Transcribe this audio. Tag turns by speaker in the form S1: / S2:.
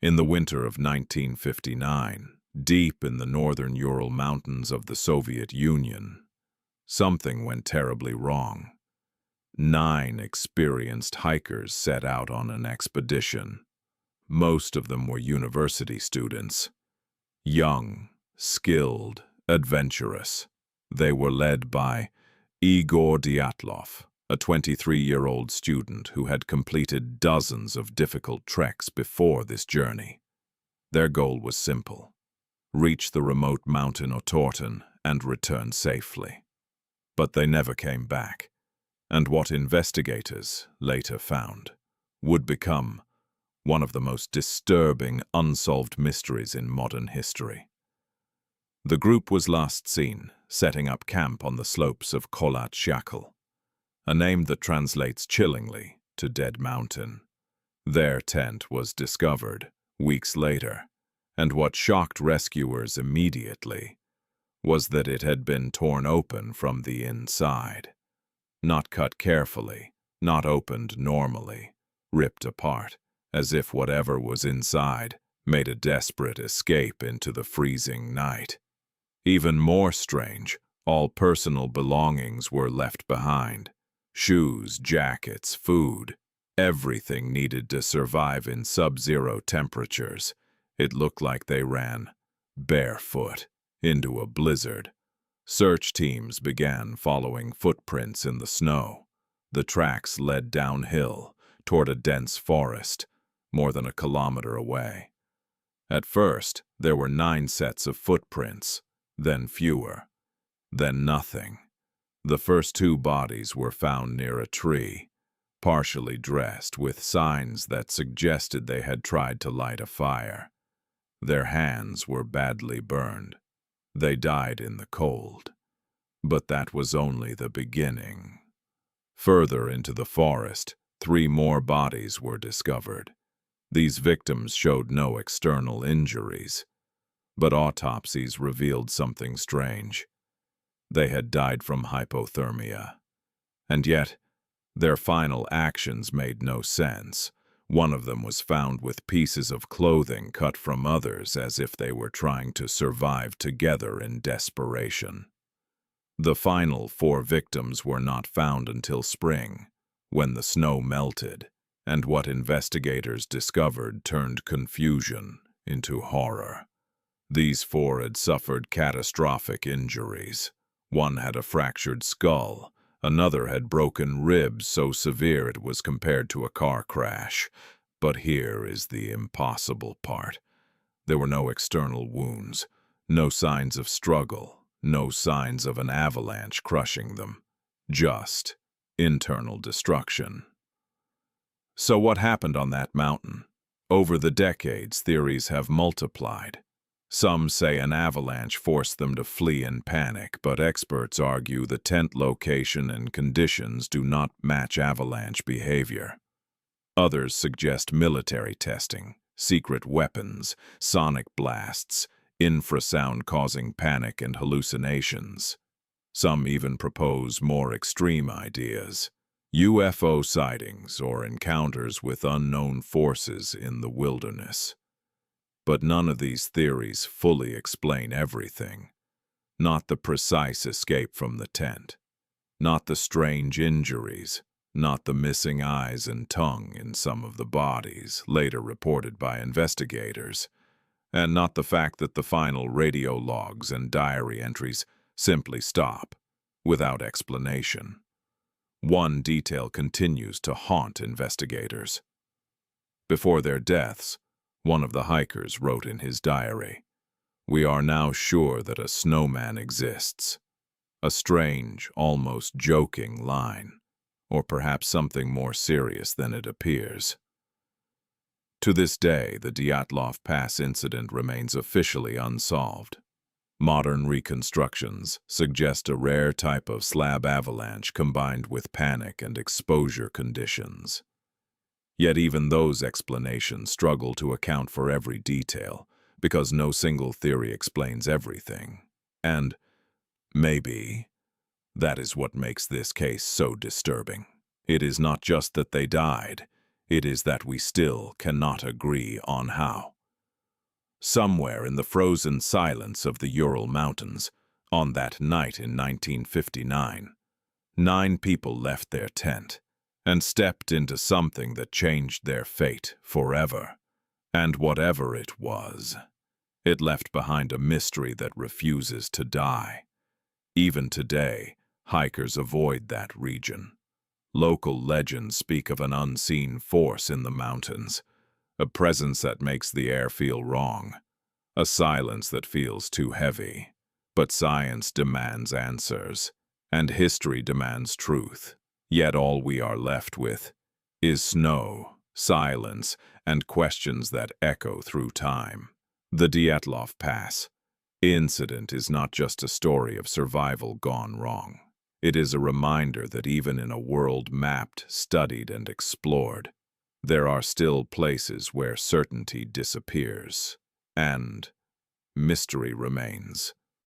S1: In the winter of 1959, deep in the northern Ural Mountains of the Soviet Union, something went terribly wrong. 9 experienced hikers set out on an expedition. Most of them were university students. Young, skilled, adventurous. They were led by Igor Dyatlov, a 23-year-old student who had completed dozens of difficult treks before this journey. Their goal was simple: reach the remote mountain Otorten and return safely. But they never came back, and what investigators later found would become one of the most disturbing unsolved mysteries in modern history. The group was last seen setting up camp on the slopes of Kholat Shakhl, a name that translates chillingly to Dead Mountain. Their tent was discovered weeks later, and what shocked rescuers immediately was that it had been torn open from the inside. Not cut carefully, not opened normally, ripped apart, as if whatever was inside made a desperate escape into the freezing night. Even more strange, all personal belongings were left behind. Shoes, jackets, food, everything needed to survive in sub-zero temperatures. It looked like they ran barefoot into a blizzard. Search teams began following footprints in the snow. The tracks led downhill toward a dense forest, more than a kilometer away. At first, there were 9 sets of footprints, then fewer, then nothing. The first 2 bodies were found near a tree, partially dressed, with signs that suggested they had tried to light a fire. Their hands were badly burned. They died in the cold. But that was only the beginning. Further into the forest, 3 more bodies were discovered. These victims showed no external injuries, but autopsies revealed something strange. They had died from hypothermia. And yet, their final actions made no sense. One of them was found with pieces of clothing cut from others, as if they were trying to survive together in desperation. The final 4 victims were not found until spring, when the snow melted, and what investigators discovered turned confusion into horror. These 4 had suffered catastrophic injuries. One had a fractured skull, another had broken ribs so severe it was compared to a car crash. But here is the impossible part. There were no external wounds, no signs of struggle, no signs of an avalanche crushing them, just internal destruction. So what happened on that mountain? Over the decades, theories have multiplied. Some say an avalanche forced them to flee in panic, but experts argue the tent location and conditions do not match avalanche behavior. Others suggest military testing, secret weapons, sonic blasts, infrasound causing panic and hallucinations. Some even propose more extreme ideas: UFO sightings or encounters with unknown forces in the wilderness. But none of these theories fully explain everything. Not the precise escape from the tent, not the strange injuries, not the missing eyes and tongue in some of the bodies, later reported by investigators, and not the fact that the final radio logs and diary entries simply stop, without explanation. One detail continues to haunt investigators. Before their deaths, one of the hikers wrote in his diary, "We are now sure that a snowman exists." A strange, almost joking line, or perhaps something more serious than it appears. To this day, the Dyatlov Pass incident remains officially unsolved. Modern reconstructions suggest a rare type of slab avalanche combined with panic and exposure conditions. Yet even those explanations struggle to account for every detail, because no single theory explains everything. And maybe that is what makes this case so disturbing. It is not just that they died, it is that we still cannot agree on how. Somewhere in the frozen silence of the Ural Mountains, on that night in 1959, 9 people left their tent and stepped into something that changed their fate forever. And whatever it was, it left behind a mystery that refuses to die. Even today, hikers avoid that region. Local legends speak of an unseen force in the mountains, a presence that makes the air feel wrong, a silence that feels too heavy. But science demands answers, and history demands truth. Yet all we are left with is snow, silence, and questions that echo through time. The Dyatlov Pass incident is not just a story of survival gone wrong. It is a reminder that even in a world mapped, studied, and explored, there are still places where certainty disappears, and mystery remains.